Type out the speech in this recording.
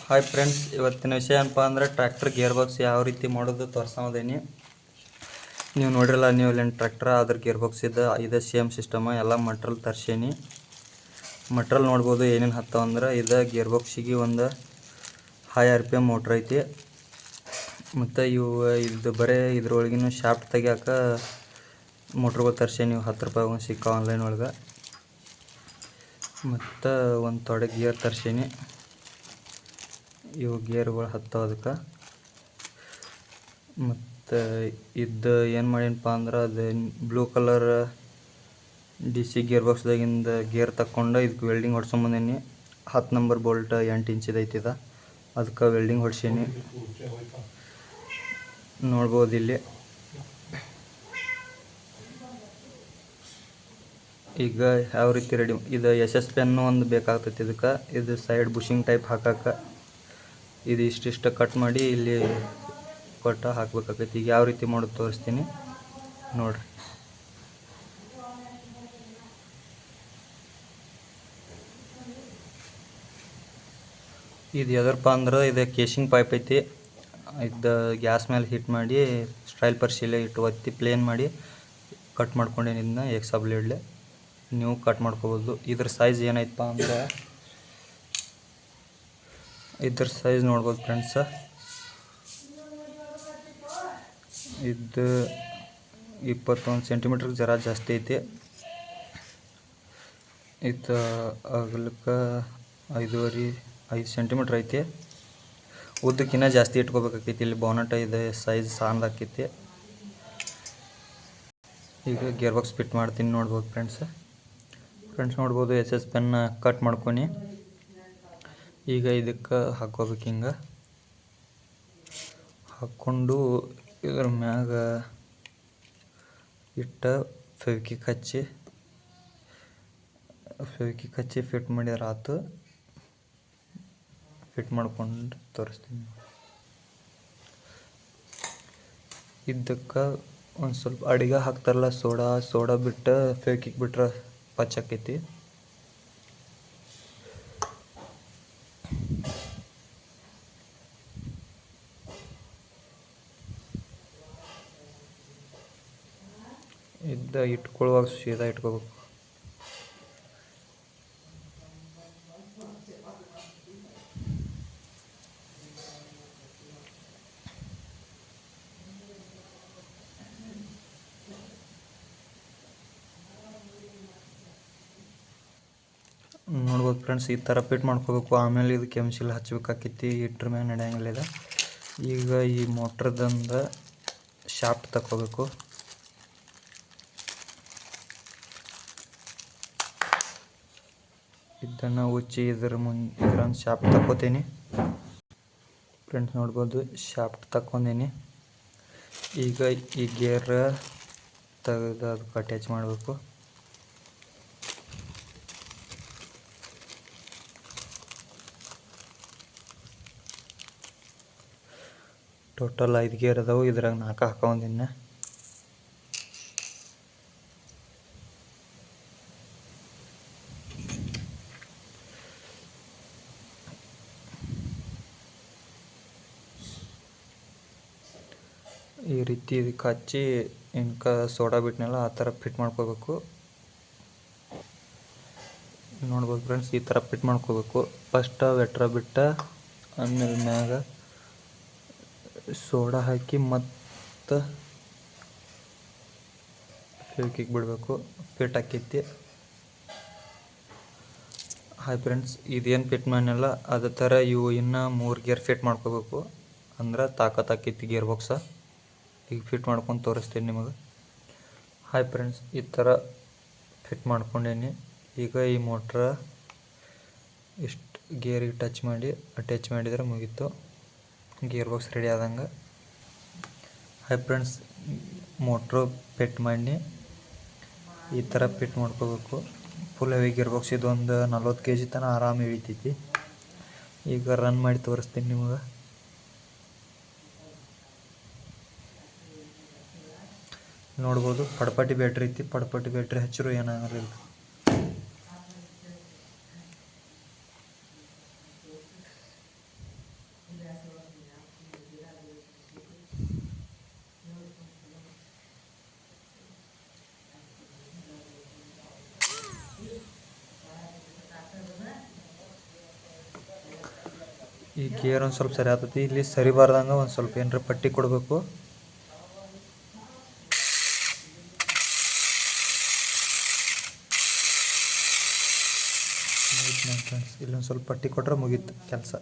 Hi friends, ಇವತ್ತಿನ ವಿಷಯ ಏನಪ್ಪ ಅಂದರೆ ಟ್ರ್ಯಾಕ್ಟರ್ ಗೇರ್ ಬಾಕ್ಸ್ ಯಾವ ರೀತಿ ಮಾಡೋದು ತೋರಿಸೋದೇನಿ. ನೀವು ನೋಡಿರಲ್ಲ, ನೀವು ಇಲ್ಲೇನು ಟ್ರ್ಯಾಕ್ಟರ್ ಅದ್ರ ಗೇರ್ ಬಾಕ್ಸ್ ಇದೆ ಸೇಮ್ ಸಿಸ್ಟಮ. ಎಲ್ಲ ಮಟ್ರಲ್ ತರ್ಸೇನಿ. ಮಟ್ರಲ್ ನೋಡ್ಬೋದು ಏನೇನು ಹತ್ತಾವ ಅಂದ್ರೆ, ಇದು ಗೇರ್ ಬಾಕ್ಸಿಗೆ ಒಂದು ಹೈ RPM ಮೋಟ್ರ್ ಐತಿ. ಮತ್ತು ಇದು ಬರೀ ಇದ್ರೊಳಗಿನ ಶಾಫ್ಟ್ ತೆಗಿಯಾಕ ಮೋಟ್ರ್ಗಳು ತರ್ಸೇನಿ. ನೀವು 10 ರೂಪಾಯಿ ಸಿಕ್ಕ ಆನ್ಲೈನ್ ಒಳಗೆ. ಮತ್ತು ಒಂದು ತೊಡೆ ಗೇರ್ ತರ್ಸೇನಿ. ಇವು ಗೇರ್ಗಳು ಹತ್ತಾವ ಅದಕ್ಕೆ. ಮತ್ತು ಇದು ಏನು ಮಾಡೀನಪ್ಪ ಅಂದ್ರೆ, ಅದು ಬ್ಲೂ ಕಲರ್ DC ಗೇರ್ ಬಾಕ್ಸ್ದಾಗಿಂದ ಗೇರ್ ತಕ್ಕೊಂಡು ಇದಕ್ಕೆ ವೆಲ್ಡಿಂಗ್ ಹೊಡ್ಸೊಂಬಂದೀನಿ. 10 ನಂಬರ್ ಬೋಲ್ಟ್ 8 ಇಂಚಿದು ಐತಿದ, ಅದಕ್ಕೆ ವೆಲ್ಡಿಂಗ್ ಹೊಡ್ಸೀನಿ. ನೋಡ್ಬೋದು ಇಲ್ಲಿ. ಈಗ ಯಾವ ರೀತಿ ರೆಡಿ, ಇದು SS ಪೆನ್ನು ಒಂದು ಬೇಕಾಗ್ತೈತಿ ಇದಕ್ಕೆ. ಇದು ಸೈಡ್ ಬುಷಿಂಗ್ ಟೈಪ್ ಹಾಕಕ್ಕೆ ಇದು ಇಷ್ಟಿಷ್ಟು ಕಟ್ ಮಾಡಿ ಇಲ್ಲಿ ಕೊಟ್ಟು ಹಾಕ್ಬೇಕಾಗೈತಿ. ಈಗ ಯಾವ ರೀತಿ ಮಾಡೋದು ತೋರಿಸ್ತೀನಿ ನೋಡ್ರಿ. ಇದು ಎದರಪ್ಪ ಅಂದ್ರೆ, ಇದು ಕೇಶಿಂಗ್ ಪೈಪ್ ಐತಿ. ಇದು ಗ್ಯಾಸ್ ಮೇಲೆ ಹೀಟ್ ಮಾಡಿ ಸ್ಟೈಲ್ ಪರ್ಶಿಲೆ ಇಟ್ಟು ಒತ್ತಿ ಪ್ಲೇನ್ ಮಾಡಿ ಕಟ್ ಮಾಡ್ಕೊಂಡೇನಿ. ಇದನ್ನ ಎಕ್ಸಾ ಬ್ಲೇಡ್ಲೆ ನೀವು ಕಟ್ ಮಾಡ್ಕೋಬೋದು. ಇದ್ರ ಸೈಜ್ ಏನೈತಪ್ಪ ಅಂದ್ರೆ, ಇದ್ರ ಸೈಜ್ ನೋಡ್ಬೋದು ಫ್ರೆಂಡ್ಸ. ಇದು 21 ಸೆಂಟಿಮೀಟ್ರ್ ಜರ ಜಾಸ್ತಿ ಐತಿ. ಇದು ಅಗಲಕ್ಕೆ 5 ಸೆಂಟಿಮೀಟ್ರ್ ಐತಿ. ಉದ್ದಕ್ಕಿನ್ನ ಜಾಸ್ತಿ ಇಟ್ಕೋಬೇಕಾಕೈತಿ. ಇಲ್ಲಿ ಬೋನಟ್ ಇದೆ ಸೈಜ್ ಸಣ್ಣದಾಕೈತಿ. ಈಗ ಗೇರ್ ಬಾಕ್ಸ್ ಫಿಟ್ ಮಾಡ್ತೀನಿ, ನೋಡ್ಬೋದು ಫ್ರೆಂಡ್ಸ್ ನೋಡ್ಬೋದು. SS ಪೆನ್ನ ಕಟ್ ಮಾಡ್ಕೊನಿ. ಈಗ ಇದಕ್ಕೆ ಹಾಕ್ಕೋಬೇಕು. ಹಿಂಗೆ ಹಾಕ್ಕೊಂಡು ಇದ್ರ ಮ್ಯಾಗ ಇಟ್ಟು ಫೆವಿಕ್ವಿಕ್ ಹಚ್ಚಿ ಫಿಟ್ ಮಾಡಿದ್ರೆ ಆತು. ಫಿಟ್ ಮಾಡ್ಕೊಂಡು ತೋರಿಸ್ತೀನಿ. ಇದಕ್ಕೆ ಒಂದು ಸ್ವಲ್ಪ ಅಡಿಗೆ ಹಾಕ್ತಾರಲ್ಲ, ಸೋಡಾ ಬಿಟ್ಟು ಫೆವಿಕ್ವಿಕ್ ಬಿಟ್ರೆ ಪಚ್ಚಾಕೈತಿ. ಇಟ್ಕೊಳ್ಳುವಾಗ ಸೀದಾ ಇಟ್ಕೋಬೇಕು. ನೋಡ್ಬೋದು ಫ್ರೆಂಡ್ಸ್, ಈ ಥರ ಫಿಟ್ ಮಾಡ್ಕೋಬೇಕು. ಆಮೇಲೆ ಇದು ಕೆಮ್ಸಿಲ್ ಹಚ್ಬೇಕಾಕೈತಿ. ಇಟ್ರ ಮ್ಯಾಗ ನಡೆಯಂಗಿಲ್ಲ ಇದು. ಈಗ ಈ ಮೋಟ್ರದಿಂದ ಶಾಫ್ಟ್ ತಕ್ಕೋಬೇಕು. ಇದನ್ನು ಉಚ್ಚಿ ಇದ್ರೊಂದು ಶಾಫ್ಟ್ ತಕ್ಕೋತೀನಿ ಫ್ರೆಂಡ್ಸ್. ನೋಡ್ಬೋದು ಶಾಫ್ಟ್ ತಕ್ಕೊಂಡೀನಿ. ಈಗ ಈ ಗೇರ್ ತೆಗೆದು ಅದಕ್ಕೆ ಅಟ್ಯಾಚ್ ಮಾಡಬೇಕು. ಟೋಟಲ್ 5 ಗೇರ್ ಅದಾವು. ಇದ್ರಾಗ 4 ಹಾಕೊಂದಿನ. ಈ ರೀತಿ ಇದಕ್ಕೆ ಹಚ್ಚಿ ಸೋಡಾ ಬಿಟ್ನೆಲ್ಲ ಆ ಥರ ಫಿಟ್ ಮಾಡ್ಕೋಬೇಕು. ನೋಡ್ಬೋದು ಫ್ರೆಂಡ್ಸ್, ಈ ಥರ ಫಿಟ್ ಮಾಡ್ಕೋಬೇಕು. ಫಸ್ಟ್ ವೆಟ್ರ ಬಿಟ್ಟು ಆಮೇಲೆ ಮ್ಯಾಗ ಸೋಡಾ ಹಾಕಿ ಮತ್ತು ಫೆವಿಕ್ವಿಕ್ ಬಿಡಬೇಕು. ಫಿಟ್ ಆಕೈತಿ. ಹಾಯ್ ಫ್ರೆಂಡ್ಸ್, ಇದೇನು ಫಿಟ್ ಮಾಡಿನಲ್ಲ ಅದೇ ಥರ ಇವು ಇನ್ನೂ 3 ಗೇರ್ ಫಿಟ್ ಮಾಡ್ಕೋಬೇಕು. ಅಂದ್ರೆ ತಾಕತ್ತಾಕೈತಿ ಗೇರ್ ಬಾಕ್ಸ. ಈಗ ಫಿಟ್ ಮಾಡ್ಕೊಂಡು ತೋರಿಸ್ತೀನಿ ನಿಮಗೆ. ಹಾಯ್ ಫ್ರೆಂಡ್ಸ್, ಈ ಥರ ಫಿಟ್ ಮಾಡ್ಕೊಂಡೇನಿ. ಈಗ ಈ ಮೋಟ್ರ ಇಷ್ಟು ಗೇರಿಗೆ ಅಟ್ಯಾಚ್ ಮಾಡಿದರೆ ಮುಗೀತು. ಗೇರ್ ಬಾಕ್ಸ್ ರೆಡಿ ಆದಂಗೆ. ಹಾಯ್ ಫ್ರೆಂಡ್ಸ್, ಮೋಟ್ರು ಫಿಟ್ ಮಾಡಿ ಈ ಥರ ಫಿಟ್ ಮಾಡ್ಕೋಬೇಕು. Full heavy gear box. ಇದೊಂದು 40 kg ತನಕ ಆರಾಮ ಇಳಿತೈತಿ. ಈಗ ರನ್ ಮಾಡಿ ತೋರಿಸ್ತೀನಿ ನಿಮಗೆ. ನೋಡ್ಬೋದು ಪಡ್ಪಟ್ಟಿ ಬ್ಯಾಟ್ರಿ ಐತಿ. ಪಡ್ಪಟ್ಟಿ ಬ್ಯಾಟ್ರಿ ಹಚ್ಚಿರು ಏನಾಗಲಿಲ್ಲ. ಈ ಗೇರ್ ಒಂದು ಸ್ವಲ್ಪ ಸರಿ ಆಗ್ತೈತಿ. ಇಲ್ಲಿ ಸರಿ ಬಾರ್ದಂಗೆ ಒಂದು ಸ್ವಲ್ಪ ಏನಾರ ಪಟ್ಟಿ ಕೊಡಬೇಕು. ಫ್ರೆಂಡ್ಸ್ ಇಲ್ಲೊಂದು ಸ್ವಲ್ಪ ಪಟ್ಟಿ ಕೊಟ್ಟರೆ ಮುಗೀತು ಕೆಲಸ.